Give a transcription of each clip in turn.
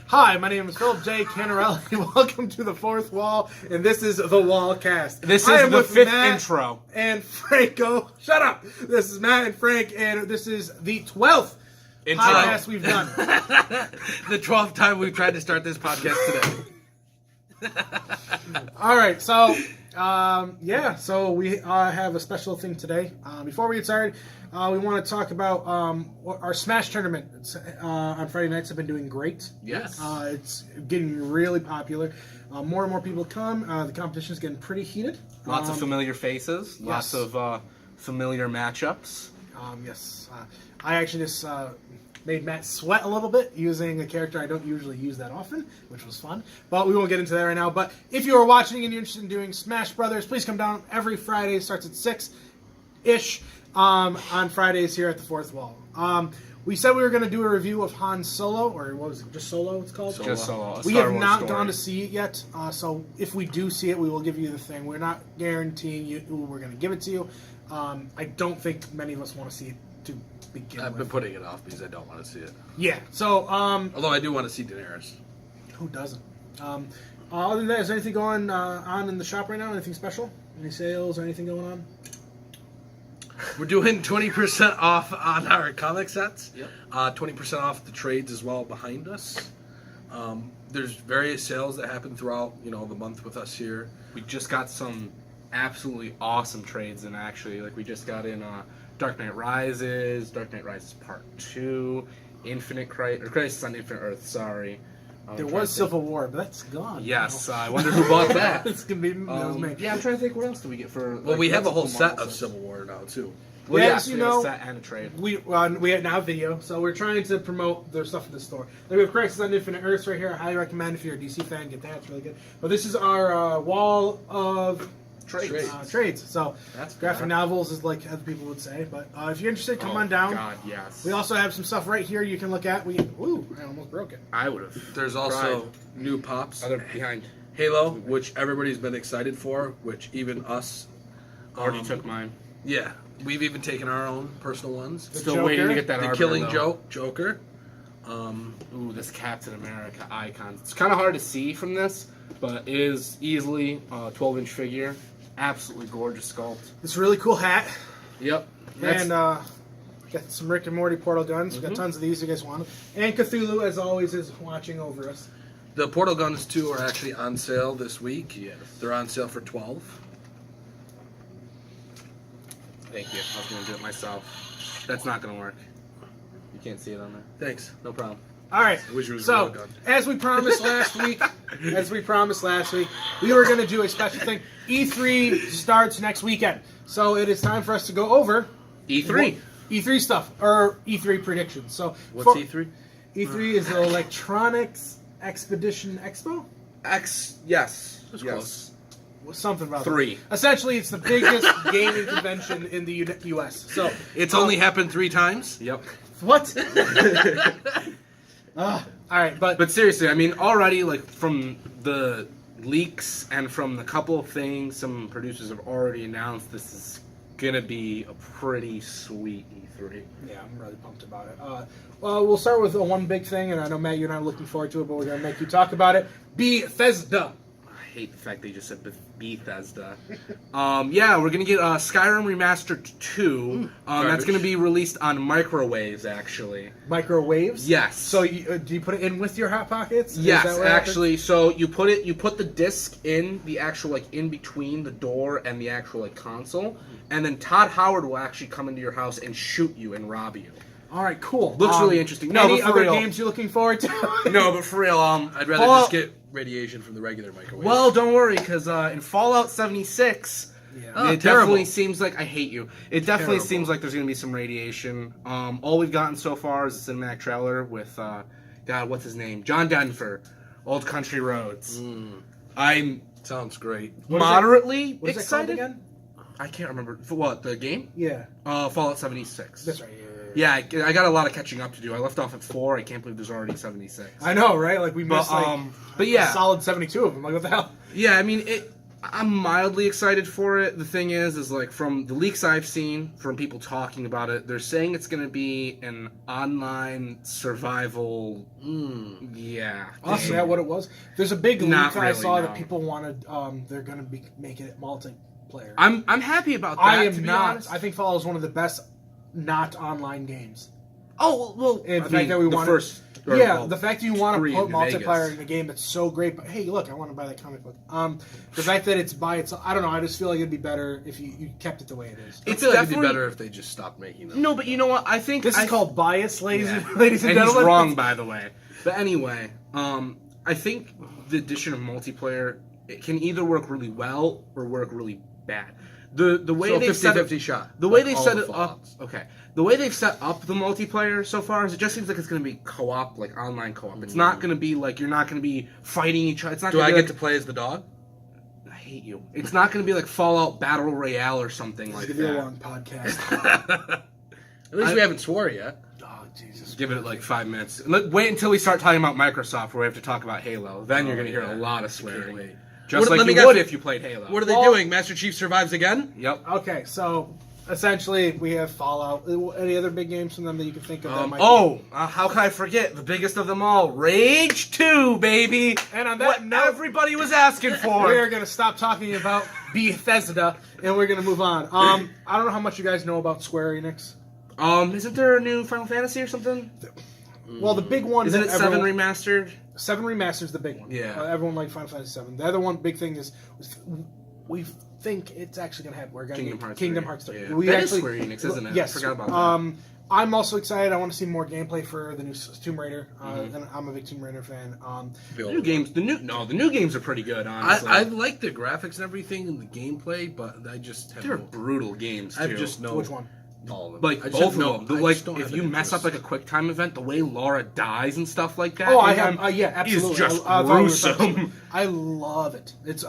Hi, my name is Phil Canarelli. Welcome to the Fourth Wall, and this is the Wall Cast. This I is am the with fifth Matt intro. And Franco. Shut up. This is Matt and Frank, and this is the 12th podcast we've done. The 12th time we've tried to start this podcast today. All right, so so we have a special thing today. Before we get started, we want to talk about our Smash tournament. It's, on Friday nights have been doing great. Yes. It's getting really popular. More and more people come. The competition is getting pretty heated. Lots of familiar faces. Lots of familiar matchups. Yes. I actually just made Matt sweat a little bit using a character I don't usually use that often, which was fun. But we won't get into that right now. But if you are watching and you're interested in doing Smash Brothers, please come down every Friday. It starts at 6-ish on Fridays here at the Fourth Wall. We said we were going to do a review of Han Solo, or what was it, just Solo it's called? Just Solo. We have not gone to see it yet, so if we do see it, we will give you the thing. We're not guaranteeing you we're going to give it to you. I don't think many of us want to see it to begin I've with. been putting it off because I don't want to see it. Yeah, so... Although I do want to see Daenerys. who doesn't? Other than that, is there anything going on in the shop right now? Anything special? Any sales or anything going on? We're doing 20% off on our comic sets. Yep. 20% off the trades as well behind us. There's various sales that happen throughout, the month with us here. We just got some absolutely awesome trades in, actually. Like, we just got in Dark Knight Rises Part 2, Crisis on Infinite Earth, sorry. There was Civil War, but that's gone. Yes, I wonder who bought that. It's going to be... that was me. Yeah, I'm trying to think, what else do we get for... Well, we have a whole set Marvel of sets? Civil War now, too. Well, Yeah, yes, you we have know, a set and a trade. We have now video, so we're trying to promote their stuff in the store. Like we have Crisis on Infinite Earths right here. I highly recommend if you're a DC fan, get that. It's really good. But this is our wall of trades. So That's graphic fair. novels is like other people would say. But if you're interested, come on down. God, yes. We also have some stuff right here you can look at. I almost broke it. I would have. There's also new pops. Other behind. Halo, which everybody's been excited for, which even us... Already took mine. Yeah. We've even taken our own personal ones. The Still Joker? waiting to get that The Arbiter, Killing though. Joker. Ooh, this Captain America icon. It's kind of hard to see from this, but it is easily a 12-inch figure. Absolutely gorgeous sculpt. This really cool hat. Yep. And got some Rick and Morty portal guns. We got tons of these you guys want. And Cthulhu, as always, is watching over us. The Portal Guns 2 are actually on sale this week. Yes. They're on sale for $12. Thank you. I was going to do it myself. That's not going to work. You can't see it on there. Thanks. No problem. All right. I wish it was a So, real gun. as we promised last week, we were going to do a special thing. E3 starts next weekend, so it is time for us to go over E3. E3 stuff or E3 predictions. So, What's for- E3? E3 is the Electronics Expedition Expo. Yes. That's yes. close. Something about 3. that. Essentially, it's the biggest gaming convention in the U.S. So It's only happened 3 times? Yep. what? All right, But seriously, I mean, already, like, from the leaks and from the couple of things some producers have already announced, this is going to be a pretty sweet E3. yeah, I'm really pumped about it. Well, we'll start with one big thing, and I know, Matt, you're not looking forward to it, but we're going to make you talk about it. Bethesda. I hate the fact they just said Bethesda. Yeah, we're going to get Skyrim Remastered 2. That's going to be released on microwaves, actually. Microwaves? Yes. So do you put it in with your Hot Pockets? Is Yes, that what actually. So you put the disc in the actual, like, in between the door and the actual, like, console, and then Todd Howard will actually come into your house and shoot you and rob you. All right, cool. Looks really interesting. No, any but for other real. games you're looking forward to? No, but for real, I'd rather Fallout- just get radiation from the regular microwave. Well, don't worry, because in Fallout 76, Yeah. it terrible. definitely seems like... I hate you. It definitely Terrible. seems like there's going to be some radiation. All we've gotten so far is a cinematic trailer with, God, what's his name? John Denver, Old Country Roads. I'm Sounds great. moderately What is it called excited. again? I can't remember. For what, the game? Yeah, Fallout 76. that's right. Yeah, I got a lot of catching up to do. I left off at 4. I can't believe there's already 76. I know, right? Like we But, missed but yeah. a solid 72 of them. Like what the hell? Yeah, I mean, I'm mildly excited for it. The thing is like from the leaks I've seen, from people talking about it, they're saying it's going to be an online survival. Yeah. Isn't that what it was? There's a big leak Not that I really, saw no. that people wanted. They're going to be making it multiplayer. I'm happy about that. I to am be not. honest. I think Fallout is one of the best not online games. Oh well, And the fact that we the want first. or, Yeah, well, the fact that you want to 3 put in multiplayer Vegas. in a game that's so great, but hey, look, I want to buy that comic book. The fact that it's by itself, I don't know. I just feel like it'd be better if you kept it the way it is. I It's feel like it'd be definitely- better if they just stopped making them. No, but you know what? I think This is called bias, ladies and ladies and and he's gentlemen. wrong, by the way. But anyway, I think the addition of multiplayer, it can either work really well or work really bad. The way So they've set it, 50-50 shot. the way like they all set the it up, Fallouts. okay. The way they've set up the multiplayer so far is it just seems like it's going to be co-op, like online co-op. It's not going to be like you're not going to be fighting each other. It's not. Do gonna I be get like, to play as the dog? I hate you. It's not going to be like Fallout Battle Royale or something like It's gonna be a that. long podcast. At least we haven't swore yet. Oh Jesus! Give it like 5 minutes. Wait until we start talking about Microsoft, where we have to talk about Halo. Then you're going to hear a lot of Can't swearing. wait. Just Let like me you guess- would if you played Halo. What are they Well- doing? Master Chief survives again? Yep. Okay, so essentially we have Fallout. Any other big games from them that you can think of? That might How can I forget the biggest of them all? Rage 2, baby. And on that What note- everybody was asking we for. are going to stop talking about Bethesda and we're going to move on. I don't know how much you guys know about Square Enix. Isn't there a new Final Fantasy or something? Well, the big one Isn't that it 7 everyone- remastered? 7 Remaster's the big one. Yeah. Everyone liked Final Fantasy 7. The other one big thing is we think it's actually going to happen. We're going to Kingdom Hearts Kingdom 3. Hearts 3. Yeah. We That is actually, Square Enix, isn't it? I Yes. forgot about that. I'm also excited. I want to see more gameplay for the new Tomb Raider. Mm-hmm. And I'm a big Tomb Raider fan. The new games, the new games are pretty good. Honestly, I like the graphics and everything and the gameplay, but I just have they're no, brutal games too. I just know Which one? all of them. Like I just both have no- of them. I Like just don't if have you an mess up interest. like a quick time event, the way Laura dies and stuff like that. Oh, I in have. them Yeah, absolutely. Is just I thought we were talking- gruesome. I love it. It's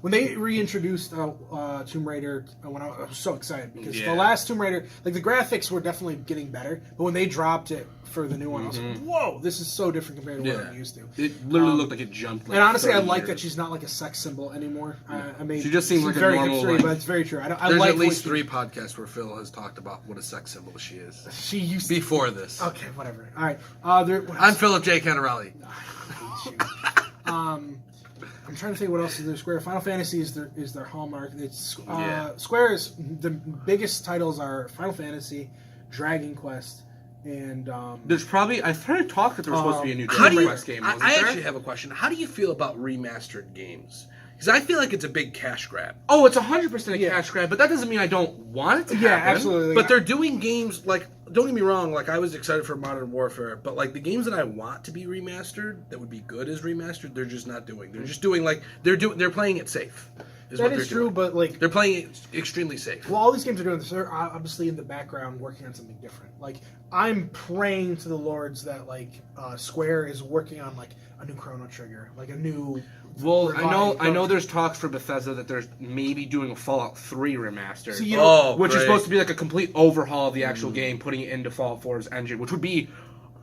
when they reintroduced Tomb Raider, when I was so excited because Yeah. the last Tomb Raider, like the graphics were definitely getting better, but when they dropped it for the new one, I was like, "Whoa, this is so different compared to what I'm used to." It literally looked like it jumped. Like And honestly, I 30 like years. that she's not like a sex symbol anymore. I mean, She just seems like a very normal, hipstery, like- but it's very true. I There's like at least voice- 3 podcasts where Phil has talked about what a sex symbol she is. She used to. Before this. Okay, whatever. All right. What I'm else? Philip J. Canarelli. I hate you. I'm trying to think what else is their Square. Final Fantasy is their hallmark. It's Yeah. Square is the biggest titles are Final Fantasy, Dragon Quest, and There's probably I've heard talk that there was supposed to be a new How Dragon do you, Quest game. I Wasn't there? actually have a question. How do you feel about remastered games? Because I feel like it's a big cash grab. Oh, it's 100% a Yeah. cash grab, but that doesn't mean I don't want it to yeah, happen. absolutely. But they're doing games like, don't get me wrong, like I was excited for Modern Warfare, but like the games that I want to be remastered, that would be good as remastered, they're just not doing. They're just doing like they're playing it safe. Is that what is they're true, doing. but like They're playing it extremely safe. well, all these games are doing this. They're obviously in the background working on something different. Like I'm praying to the lords that like Square is working on like a new Chrono Trigger, like a new. Well, I know revived- there's talks for Bethesda that there's maybe doing a Fallout 3 remaster. So, you know, which is great. supposed to be like a complete overhaul of the actual game, putting it into Fallout 4's engine, which would be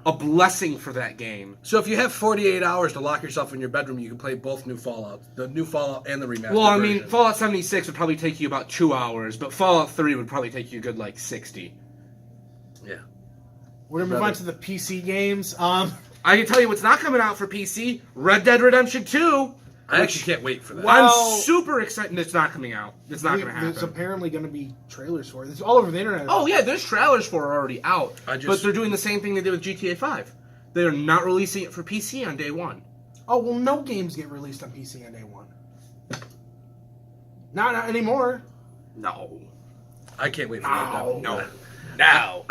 a blessing for that game. So if you have 48 hours to lock yourself in your bedroom, you can play both new Fallout, the new Fallout and the remastered Well, I mean, version. Fallout 76 would probably take you about 2 hours, but Fallout 3 would probably take you a good like 60. Yeah. We're gonna move on to the PC games. I can tell you what's not coming out for PC: Red Dead Redemption 2. I actually can't wait for that. Wow. I'm super excited. It's not coming out. It's not going to There's happen. apparently going to be trailers for it. It's all over the internet. Oh yeah, there's trailers for it already out. But they're doing the same thing they did with GTA 5. They're not releasing it for PC on day one. Oh well, no games get released on PC on day one. Not anymore. No. I can't wait for that. No. No.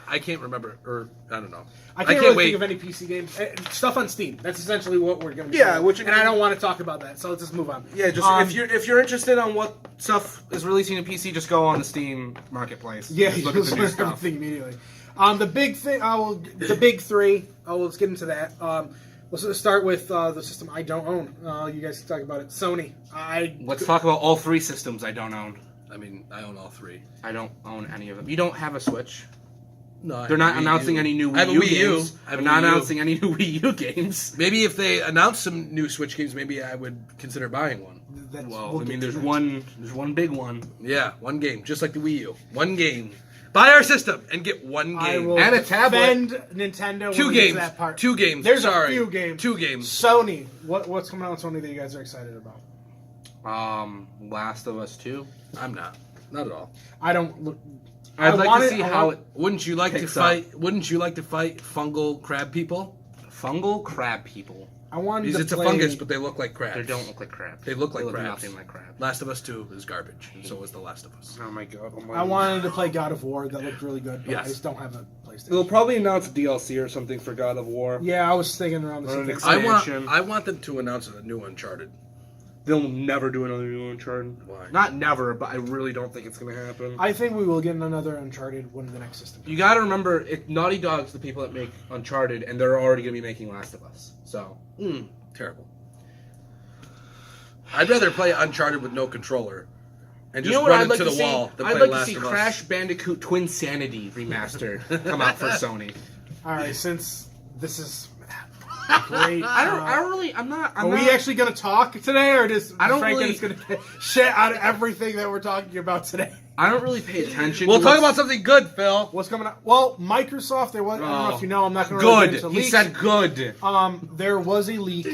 I can't remember, or I don't know. I can't really think of any PC games. Stuff on Steam. That's essentially what we're going to be Yeah, doing. which- and I don't want to talk about that, so let's just move on. Yeah, just if you're interested on what stuff is releasing in PC, just go on the Steam marketplace. Yeah, just you look at the new learn stuff. everything immediately. The big thing, the big three. Let's get into that. Let's start with the system I don't own. You guys can talk about it. Sony. Let's talk about all 3 systems I don't own. I mean, I own all 3. I don't own any of them. You don't have a Switch? No, They're not announcing any new I have Wii a U Wii U. games. I have They're a not Wii U. announcing any new Wii U games. Maybe if they announce some new Switch games, maybe I would consider buying one. Well, I get mean, to there's next. one big one. Yeah, one game, just like the Wii U. One game. Buy our system and get one I game. will And a tablet. defend Nintendo. Two when we get to games. that part. Two games. There's Sorry. a few games. Two games. Sony. What's coming out on Sony that you guys are excited about? Last of Us 2. I'm not. Not at all. I don't look. I'd like want to it- see I how want- it Wouldn't you like to Picks fight? Wouldn't you like to fight fungal crab people? fungal crab people. I wanted Because to it's a play, fungus, but they look like crabs. They don't look like crabs. They look like crabs. nothing like crabs. Last of Us 2 is garbage, and so is The Last of Us. Oh my god. I wanted to play God of War. That looked really good, but Yes. I just don't have a PlayStation. They'll probably announce DLC or something for God of War. Yeah, I was thinking around the Or same an thing. expansion. I want them to announce a new Uncharted. They'll never do another new Uncharted. Why? Not never, but I really don't think it's going to happen. I think we will get another Uncharted when the next system. You got to remember, Naughty Dog's the people that make Uncharted, and they're already going to be making Last of Us. So, Terrible. I'd rather play Uncharted with no controller and just you know what run I'd like into to the see? wall than I'd play like to Last see of Us. Crash Bandicoot Twin Sanity remastered come out for Sony. All right, since this is great. I'm not. Are we actually going to talk today, or just I don't Frank really- is going to shit out of everything that we're talking about today? I don't really pay attention. We'll to talk what's- about something good, Phil. What's coming out? Well, Microsoft. There was. I don't know if you know. I'm not going to good. Into He leaks. said good. There was a leak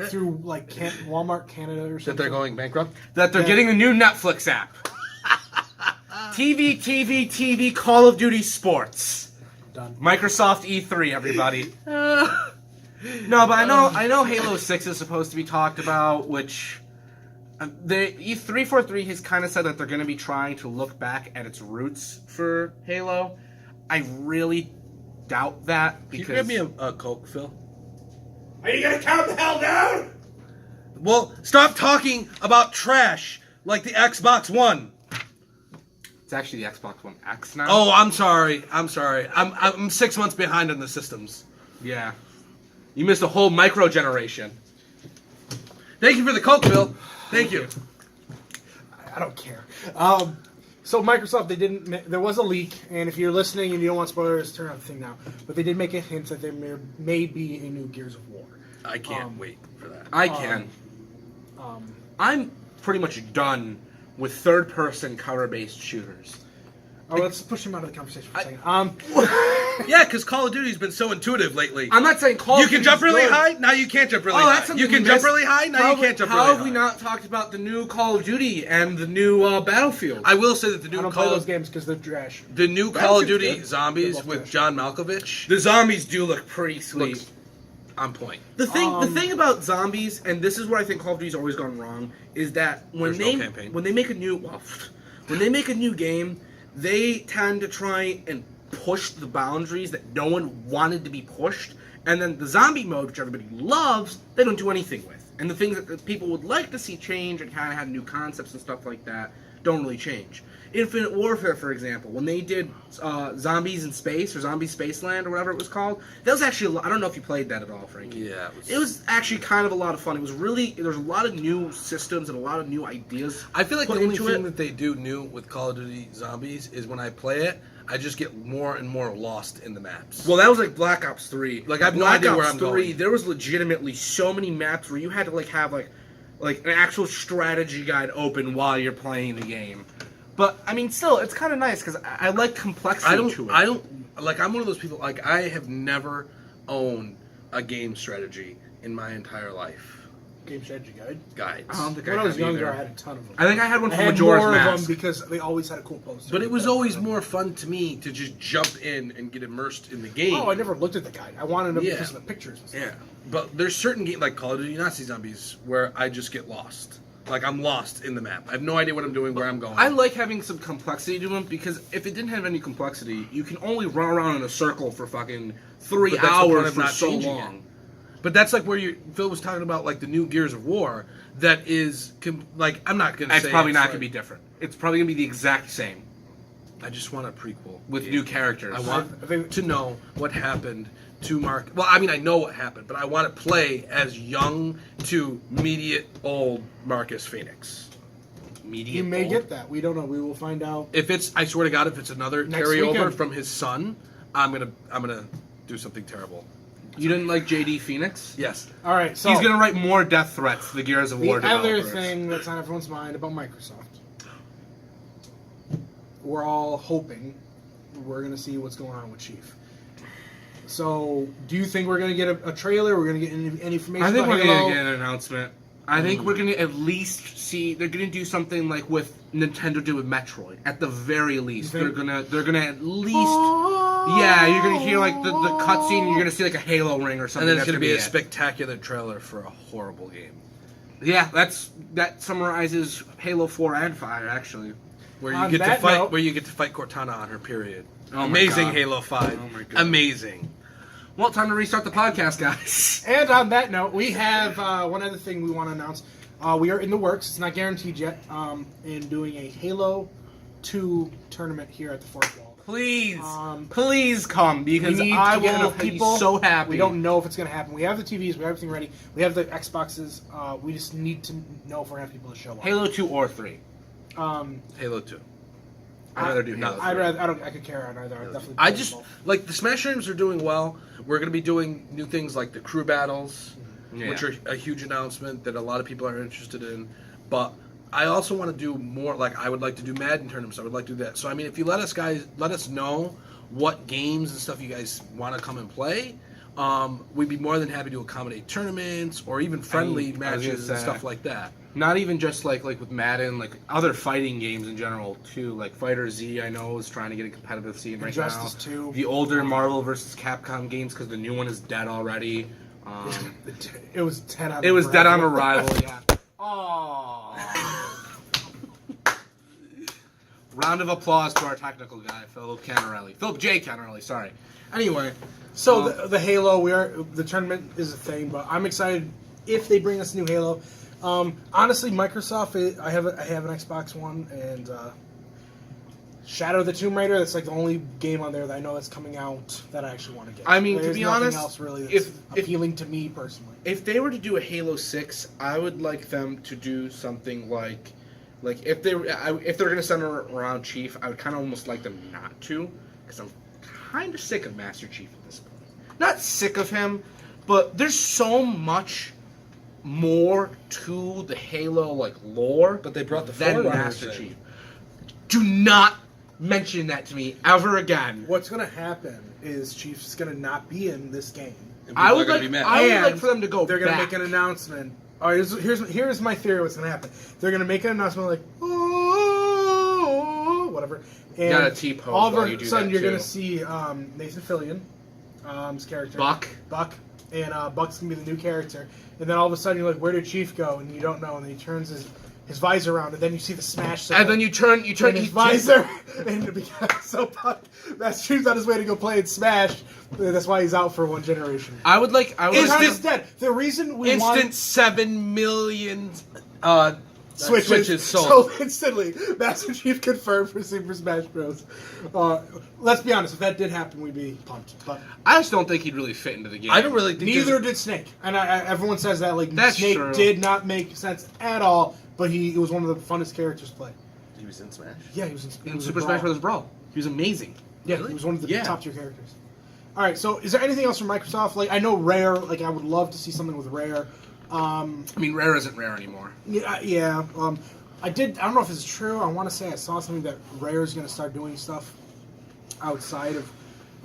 through like Walmart Canada or That something. they're going bankrupt? That they're Yeah. getting a new Netflix app. TV, Call of Duty Sports. Done. Microsoft E3, everybody. No, but I know Halo 6 is supposed to be talked about, which the E343 has kind of said that they're going to be trying to look back at its roots for Halo. I really doubt that Can you because grab me a Coke, Phil? Are you going to count the hell down? Well, stop talking about trash like the Xbox One. it's actually the Xbox One X now. Oh, I'm sorry. I'm 6 months behind on the systems. Yeah. You missed a whole micro generation. Thank you for the Coke, Phil. Thank you. I don't care. So Microsoft, they didn't. There was a leak, and if you're listening and you don't want spoilers, turn off the thing now. But they did make a hint that there may be a new Gears of War. I can't wait for that. I can. I'm pretty much done with third-person cover-based shooters. Oh, let's push him out of the conversation for a second. Yeah, because Call of Duty's been so intuitive lately. I'm not saying Call You of can Duty's jump really good. high, now you can't jump really Oh, that's high. something You can we jump missed. really high, now you can't jump really high. How have we not talked about the new Call of Duty and the new Battlefield? I will say that the I new don't play Call those of games because they're trash. the new Call of Battlefield's Duty good. Zombies They're both with trash. John Malkovich the zombies do look pretty sweet. looks on point. The thing about zombies, and this is where I think Call of Duty's always gone wrong, is that when There's no campaign. when they make a new when they make a new game, they tend to try and push the boundaries that no one wanted to be pushed, and then the zombie mode, which everybody loves, they don't do anything with. And the things that people would like to see change and kind of have new concepts and stuff like that don't really change. Infinite Warfare, for example, when they did Zombies in Space or Zombie Spaceland or whatever it was called, that was actually, I don't know if you played that at all, Frankie. Yeah, It was actually kind of a lot of fun. It was really, there's a lot of new systems and a lot of new ideas. I feel like the put only into thing it. that they do new with Call of Duty Zombies is when I play it, I just get more and more lost in the maps. Well, that was like Black Ops 3. Like, I have no Black idea Ops where I'm 3, going. there was legitimately so many maps where you had to like have like an actual strategy guide open while you're playing the game. But I mean, still, it's kind of nice because I like complexity to it. I don't like. I'm one of those people. Like, I have never owned a game strategy in my entire life. Game strategy guide. Guides. I don't think When I was have younger, either. I had a ton of them. I think I had one I for had Majora's more of Mask. them because they always had a cool poster. But it was always more fun to me to just jump in and get immersed in the game. Oh, I never looked at the guide. I wanted them Yeah. because of the pictures. And stuff. Yeah, but there's certain games like Call of Duty Nazi Zombies where I just get lost. Like, I'm lost in the map. I have no idea what I'm doing, where I'm going. I like having some complexity to them because if it didn't have any complexity, you can only run around in a circle for fucking 3 But that's the point hours of for not so changing long. But that's like where Phil was talking about, like the new Gears of War. That is like, I'm not gonna. It's say probably not like- going to be different. It's probably going to be the exact same I just want a prequel with game. new characters. I want I think- to know what happened to Mark. Well, I mean, I know what happened, but I want to play as young to mediate old Marcus Phoenix. Mediate You may old. get that. We don't know. We will find out. If it's, I swear to God, if it's another Next carryover weekend. from his son, I'm gonna do something terrible. You didn't like JD Phoenix? Yes. All right, so He's gonna write more death threats to the Gears of the War other developers. thing that's on everyone's mind about Microsoft. We're all hoping we're going to see what's going on with Chief. So, do you think we're going to get a trailer? We're going to get any information I think about we're Halo? gonna get an announcement. I think we're gonna at least see they're gonna do something like with Nintendo did with Metroid. At the very least, they're gonna at least you're gonna hear like the cutscene. And you're gonna see like a Halo ring or And something. then it's That's gonna be a it. spectacular trailer for a horrible game. Yeah, that summarizes Halo 4 and 5 actually. Where you On get to that fight note- where you get to fight Cortana on her period. Oh my Amazing God. Halo 5. Oh my God. Amazing. Well, time to restart the podcast, guys. And on that note, we have one other thing we want to announce. We are in the works. It's not guaranteed yet. In doing a Halo 2 tournament here at the Fourth Wall. Please, Um, please come because we need I to get will enough be people. so happy. We don't know if it's going to happen. We have the TVs. We have everything ready. We have the Xboxes. We just need to know if we're going to have people to show up. Halo 2 or 3. Halo 2. I'd rather do Halo 3. I could care on either. I'd definitely I play just both. like the Smash games are doing well. We're going to be doing new things like the crew battles, Yeah. which are a huge announcement that a lot of people are interested in. But I also want to do more. Like I would like to do Madden tournaments. I would like to do that. So I mean, if you let us know what games and stuff you guys want to come and play. We'd be more than happy to accommodate tournaments or even friendly I was matches gonna and say. stuff like that. Not even just like with Madden, like other fighting games in general too. Like Fighter Z, I know is trying to get a competitive scene right Injustice now. 2. The older Marvel vs. Capcom games because the new one is dead already. It was 10 on It was dead on arrival. arrival. Yeah. Oh. Round of applause to our technical guy, Phil Canarelli. Philip J. Canarelli. Sorry. Anyway, So the Halo, the tournament is a thing, but I'm excited if they bring us new Halo. Honestly, Microsoft, I have an Xbox One, and Shadow of the Tomb Raider. That's like the only game on there that I know that's coming out that I actually want to get. I mean, to There's be nothing honest, else really that's if- appealing to me personally. if they were to do a Halo 6, I would like them to do something like if they're going to center around Chief, I would kind of almost like them not to, because I'm kind of sick of Master Chief at this point. Not sick of him, but there's so much more to the Halo lore. But they brought the than Forerunners Master in. Chief. Do not mention that to me ever again. What's going to happen is Chief's going to not be in this game. And I people would are gonna like be mad. I would And like for them to go They're going to back. make an announcement. All right, here's my theory. What's going to happen? They're going to make an announcement like, oh, whatever. And Gotta T-pose all while of you a do sudden, that, you're going too. to see Nathan Fillion, his character, Buck. and Buck's going to be the new character. And then all of a sudden, you're like, where did Chief go? And you don't know. And then he turns his visor around, and then you see the smash. symbol. And then you turn And his visor, and it becomes so Master Chief's on his way to go play in Smash. That's why he's out for one generation. I would like He's dead. The reason we Instant 7 million switches sold. so instantly, Master Chief confirmed for Super Smash Bros. Let's be honest, if that did happen, we'd be pumped. But I just don't think he'd really fit into the game. I don't really think neither did Snake, and everyone says that That's Snake true. did not make sense at all. But he was one of the funnest characters to play. he was in Smash. Yeah, he was in Super Smash Bros. Brawl. He was amazing. Yeah, Really? he was one of the Yeah. top tier characters. All right, so is there anything else from Microsoft? Like I know Rare. Like I would love to see something with Rare. I mean, Rare isn't Rare anymore. Yeah. I don't know if it's true. I want to say I saw something that Rare is going to start doing stuff outside of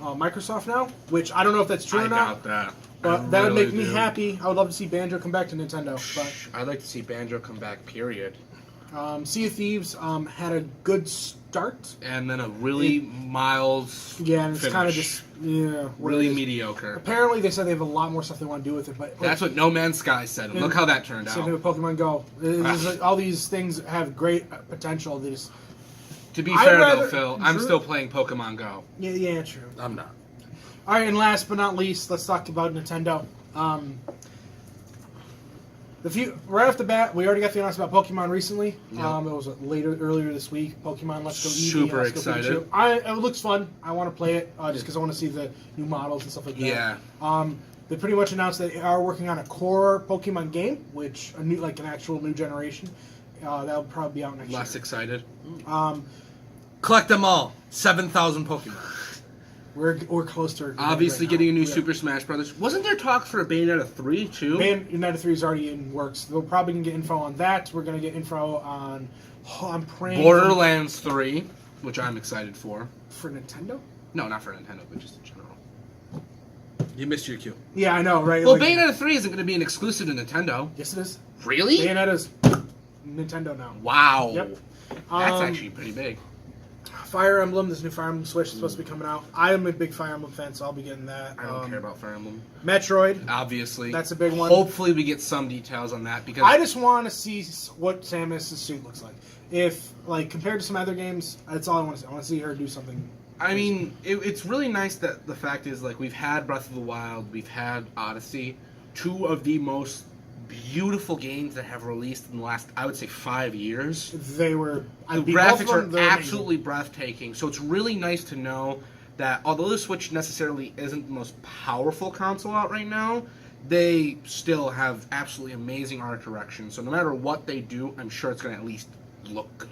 Microsoft now, which I don't know if that's true I or not. doubt that. But I that would really make me do. happy. I would love to see Banjo come back to Nintendo. But I'd like to see Banjo come back, period. Sea of Thieves had a good start. And then a really mild Yeah, and it's finish. kind of just what really it is. mediocre. Apparently, they said they have a lot more stuff they want to do with it. But That's what No Man's Sky said. And look how that turned same thing out. with Pokemon Go. It's like all these things have great potential. They just To be I'd fair, rather- though, Phil, I'm Drew- still playing Pokemon Go. yeah, true. I'm not. All right, and last but not least, let's talk about Nintendo. Right off the bat, we already got the announcement about Pokemon recently. Yep. It was earlier this week. Pokemon Let's Go Eevee. Super Let's Go excited. Pikachu. It looks fun. I want to play it just because I want to see the new models and stuff like that. Yeah. They pretty much announced they are working on a core Pokemon game, which an actual new generation. That'll probably be out next Less year. excited. Collect them all. 7,000 Pokemon. We're close to Obviously, right getting a now. new Super Smash Brothers. Wasn't there talk for a Bayonetta 3 too? Bayonetta 3 is already in works. We're probably gonna get info on that. We're gonna get info on. I'm praying Borderlands 3, which I'm excited for. for Nintendo. No, not for Nintendo, but just in general. You missed your cue. Yeah, I know, right? Well, Like, Bayonetta 3 isn't going to be an exclusive to Nintendo. yes, it is. Really? Bayonetta's Nintendo now. Wow. Yep. That's actually pretty big. Fire Emblem. This new Fire Emblem Switch is supposed to be coming out. I am a big Fire Emblem fan, so I'll be getting that. I don't care about Fire Emblem. Metroid. Obviously. That's a big one. Hopefully we get some details on that because I just want to see what Samus's suit looks like. If, like, compared to some other games, that's all I want to see. I want to see her do something. I mean, it's really nice that the fact is, like, we've had Breath of the Wild, we've had Odyssey, two of the most beautiful games that have released in the last, I would say, 5 years. They were. The graphics are absolutely breathtaking, so it's really nice to know that although the Switch necessarily isn't the most powerful console out right now, they still have absolutely amazing art direction. So no matter what they do, I'm sure it's going to at least look good.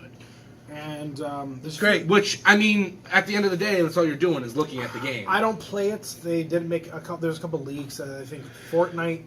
And this is Great. Which, I mean, at the end of the day, that's all you're doing is looking at the game. I don't play it. They did make a couple. There's a couple leaks that I think Fortnite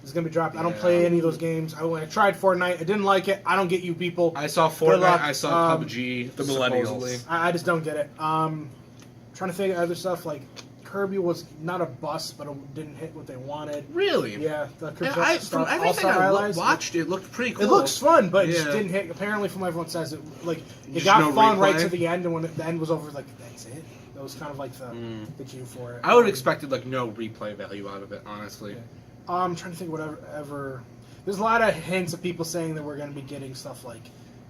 is going to be dropped. I don't play any of those games. I tried Fortnite. I didn't like it. I don't get you people. I saw Good luck. Fortnite, I saw PUBG, the millennials. supposedly. I just don't get it. Trying to think of other stuff like Kirby was not a bust, but it didn't hit what they wanted. Really? Yeah, the Yeah, from everything I watched, it looked pretty cool. It looks fun, but it just Yeah. didn't hit. Apparently, from everyone says it it Just got no fun right replay? to the end, and when the end was over, like that's it. That was kind of like the cue for it. I would have expected like no replay value out of it, honestly. I'm trying to think whatever. There's a lot of hints of people saying that we're going to be getting stuff like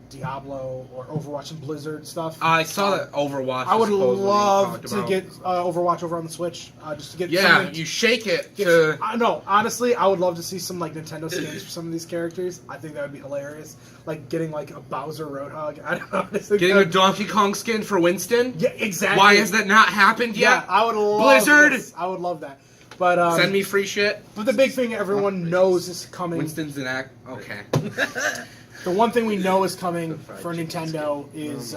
Diablo or Overwatch and Blizzard stuff. I saw that Overwatch. I would supposedly love talked to about. get Overwatch over on the Switch, just to get. Yeah, something- you shake it get- to. I know. Honestly, I would love to see some like Nintendo skins for some of these characters. I think that would be hilarious. Like getting like a Bowser Roadhog. I don't know. I just think Getting that a would- Donkey Kong skin for Winston? Yeah, exactly. Why has that not happened Yeah, yet? I would love Blizzard! this. I would love that. But Send me free shit. But the big thing everyone knows is coming. Winston's an act. Okay. The one thing we know is coming for Nintendo is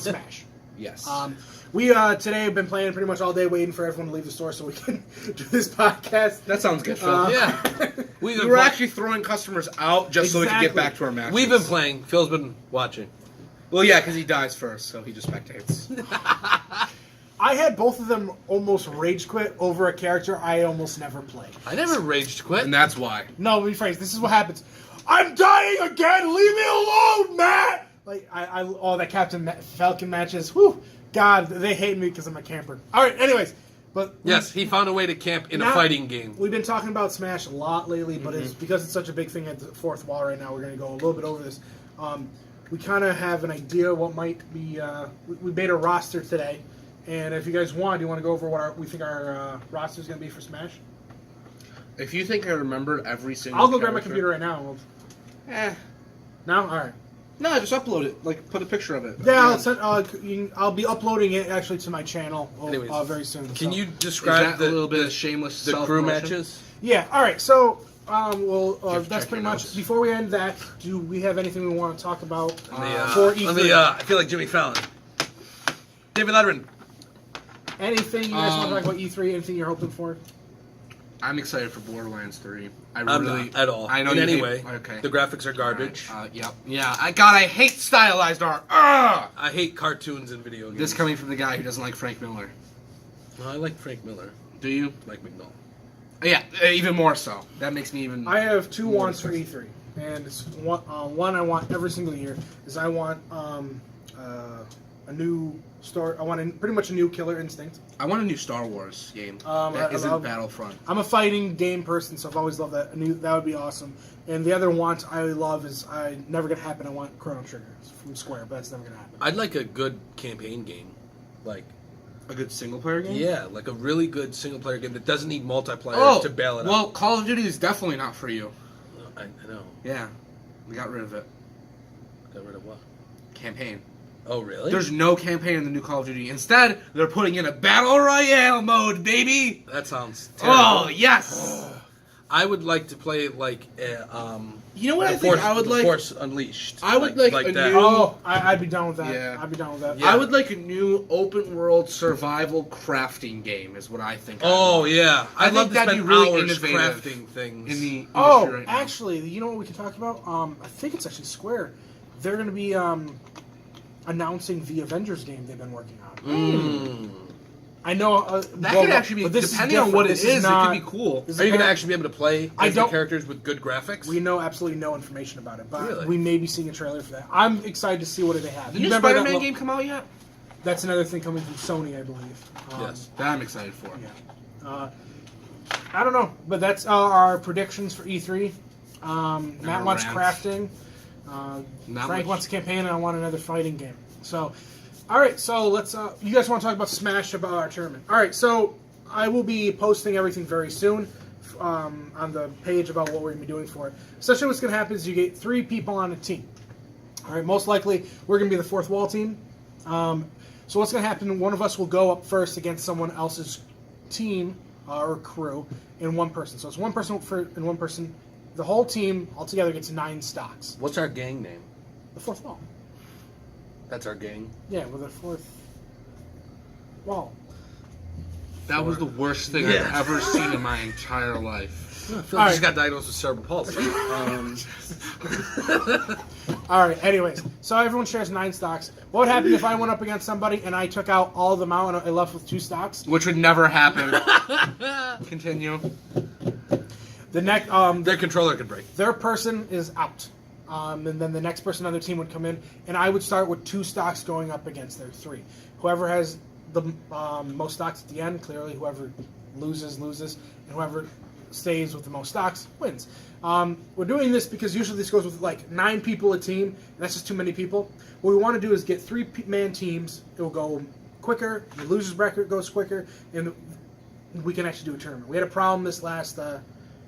Smash. Yes. We today have been playing pretty much all day, waiting for everyone to leave the store so we can do this podcast. That sounds good, Phil. Yeah. We were actually throwing customers out just so we could get Exactly. back to our matches. We've been playing. Phil's been watching. Well, yeah, because he dies first, so he just spectates. I had both of them almost rage quit over a character I almost never played. I never raged quit. And that's why. No, rephrase. This is what happens. I'm dying again. Leave me alone, Matt. Like all that Falcon matches. Whew, God, they hate me because I'm a camper. All right. Anyways, but Yes, he found a way to camp in a Now- fighting game. we've been talking about Smash a lot lately, but it's because it's such a big thing at the fourth wall right now. We're going to go a little bit over this. We kind of have an idea what might be. We made a roster today, and if you guys want, do you want to go over what we think our roster is going to be for Smash? If you think I remember every single I'll go grab my character- computer right now. Eh. No, all right. No, just upload it. Like, put a picture of it. Yeah, I'll send. I'll be uploading it actually to my channel Anyways, very soon. Can so. you Is describe that a little bit of shameless the crew self-promotion? matches? Yeah. All right. So, well, Jeff, that's check pretty your much. notes. Before we end that, do we have anything we want to talk about On the, for E3? on the, I feel like Jimmy Fallon. David Letterman. Anything you guys want to talk about E3? Anything you're hoping for? I'm excited for Borderlands 3. I'm really, not at all. I know In you any hate- way. Okay. The graphics are garbage. Yep. Yeah. I hate stylized art. Ugh! I hate cartoons and video games. This coming from the guy who doesn't like Frank Miller. No, I like Frank Miller. Do you? Like McNull. Yeah, even more so. That makes me even. I have two wants for E3, and it's one I want every single year. Is I want a new story. I want pretty much a new Killer Instinct. I want a new Star Wars game that I isn't love- Battlefront. I'm a fighting game person, so I've always loved that. That would be awesome. And the other want I love is never gonna happen. I want Chrono Trigger from Square, but that's never gonna happen. I'd like a good campaign game. Like, A good single player game? yeah, like a really good single player game that doesn't need multiplayer to bail it out. well, Call of Duty is definitely not for you. I know. Yeah, we got rid of it. Got rid of what? Campaign. Oh, really? There's no campaign in the new Call of Duty. Instead, they're putting in a battle royale mode, baby. That sounds terrible. Oh yes. I would like to play like You know what I think I would like? Force Unleashed. I would like a that. new- Oh, I'd be down with that. Yeah. I'd be down with that. Yeah. I would like a new open world survival crafting game. Is what I think. Oh yeah, I I'd love think to that'd spend be really hours innovative crafting things. in the industry Oh, right now. actually, you know what we can talk about? I think it's actually Square. They're going to be announcing the Avengers game they've been working on. I know That could actually be, but this is depending on what it different. is, This it not- could be cool. this is Are you going to apparent- actually be able to play I as the don't- characters with good graphics? We know absolutely no information about it, but Really? we may be seeing a trailer for that. I'm excited to see what they have. The You new remember that Spider-Man lo- game come out yet? That's another thing coming from Sony, I believe. Yes. That I'm excited for. Yeah. I don't know, but that's our predictions for E3. Not much rants. crafting. Not Frank much. wants a campaign, and I want another fighting game. So, all right. So let's. You guys want to talk about Smash, about our tournament? All right. So I will be posting everything very soon on the page about what we're going to be doing for it. Essentially, what's going to happen is you get 3 people on a team. All right. Most likely, we're going to be the fourth wall team. So what's going to happen? One of us will go up first against someone else's team or crew in one person. So it's one person and one person. The whole team altogether gets 9 stocks. What's our gang name? The fourth wall. That's our gang. Yeah, with a fourth wall. That was the worst thing Yeah. I've ever seen in my entire life. Phil All just right. got diagnosed with cerebral palsy. All right. Anyways, so everyone shares 9 stocks. What would happen if I went up against somebody and I took out all of them out and I left with 2 stocks? Which would never happen. Continue. The next, Their controller could break. their person is out, and then the next person on their team would come in, and I would start with 2 stocks going up against their 3. Whoever has the most stocks at the end, clearly whoever loses, and whoever stays with the most stocks wins. We're doing this because usually this goes with like 9 people a team, and that's just too many people. What we want to do is get 3-man teams. It will go quicker. The loser's bracket goes quicker, and we can actually do a tournament. We had a problem this last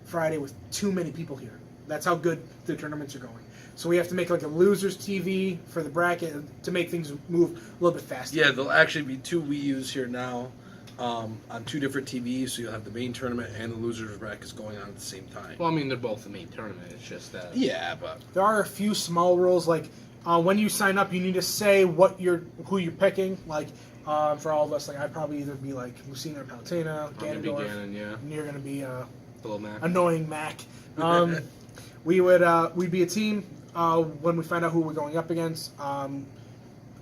Friday with too many people here. That's how good the tournaments are going. So we have to make like a loser's TV for the bracket to make things move a little bit faster. Yeah, there'll actually be 2 Wii U's here now on 2 different TVs, so you'll have the main tournament and the losers brackets going on at the same time. Well, I mean, they're both the main tournament. It's just that. Yeah, but There are a few small rules, like when you sign up, you need to say who you're picking. Like for all of us, like I'd probably either be like Lucina or Palutena, I'm gonna be Ganondorf, Ganon, yeah. and you're gonna be Little Mac. annoying Mac. We'd be a team. When we find out who we're going up against,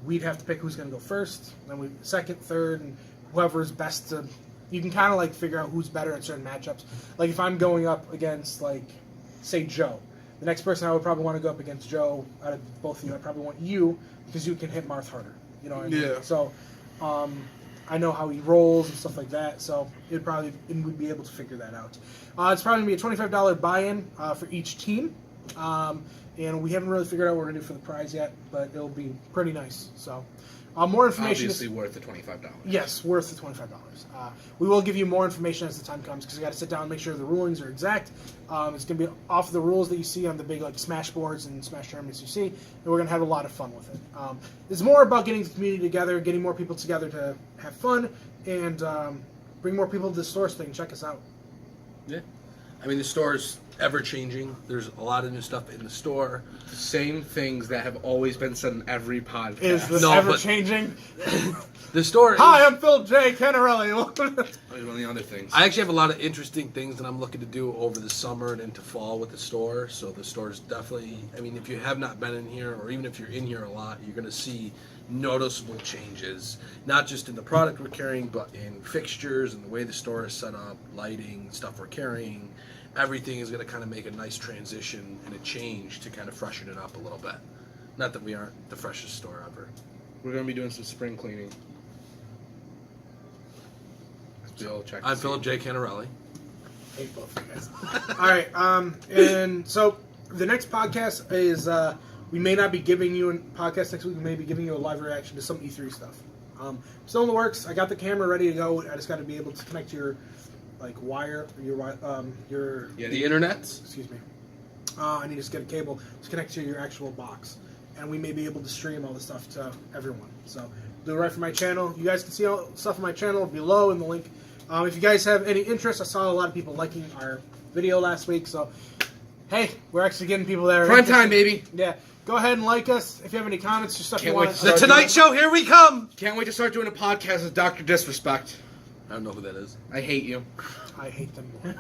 we'd have to pick who's going to go first, then we second, third, and whoever's best to. You can kind of like figure out who's better at certain matchups. Like if I'm going up against like, say Joe, the next person I would probably want to go up against Joe out of both of you, I probably want you because you can hit Marth harder. You know what I mean? Yeah. So, I know how he rolls and stuff like that, so we'd be able to figure that out. It's probably going to be a $25 buy-in for each team, and we haven't really figured out what we're going to do for the prize yet, but it'll be pretty nice. So, more information. Obviously worth the $25. Yes, worth the $25. We will give you more information as the time comes because we got to sit down and make sure the rulings are exact. It's going to be off the rules that you see on the big like Smash boards and Smash tournaments you see, and we're going to have a lot of fun with it. It's more about getting the community together, getting more people together to have fun, and bring more people to the store so they can check us out. yeah. I mean, the store's ever changing. There's a lot of new stuff in the store. The same things that have always been said in every podcast. Is this No, ever but- changing? The store is... Hi, I'm Phil J. Canarelli. Always one of the other things. I actually have a lot of interesting things that I'm looking to do over the summer and into fall with the store. So the store is definitely, I mean, if you have not been in here, or even if you're in here a lot, you're going to see noticeable changes, not just in the product we're carrying, but in fixtures and the way the store is set up, lighting, stuff we're carrying. Everything is going to kind of make a nice transition and a change to kind of freshen it up a little bit. Not that we aren't the freshest store ever. We're going to be doing some spring cleaning. Bill, check. I'm Philip J. Canarelli. Hate both of you guys. All right, and so the next podcast is we may not be giving you a podcast next week. We may be giving you a live reaction to some E3 stuff. Still in the works. I got the camera ready to go. I just got to be able to connect your like wire, your Yeah, The internet? excuse me. I need to just get a cable to connect to your actual box, and we may be able to stream all the stuff to everyone. So do it right from my channel. You guys can see all the stuff on my channel below in the link If you guys have any interest, I saw a lot of people liking our video last week, so hey, we're actually getting people there. Prime time, baby. Yeah. Go ahead and like us. If you have any comments or stuff Can't you wait want. to The start Tonight Show, here we come. Can't wait to start doing a podcast with Dr. Disrespect. I don't know who that is. I hate you. I hate them more.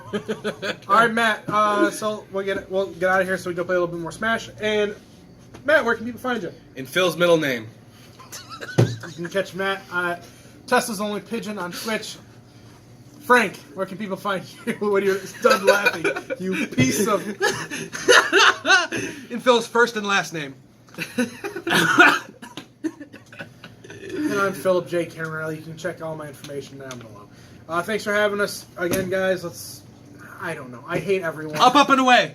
All right, Matt. So we'll get out of here so we can go play a little bit more Smash. And Matt, where can people find you? In Phil's middle name. You can catch Matt at Tesla's Only Pigeon on Twitch. Frank, where can people find you when you're done laughing? You piece of. In Phil's first and last name. And I'm Philip J. Canarelli. You can check all my information down below. Thanks for having us again, guys. I don't know. I hate everyone. Up and away.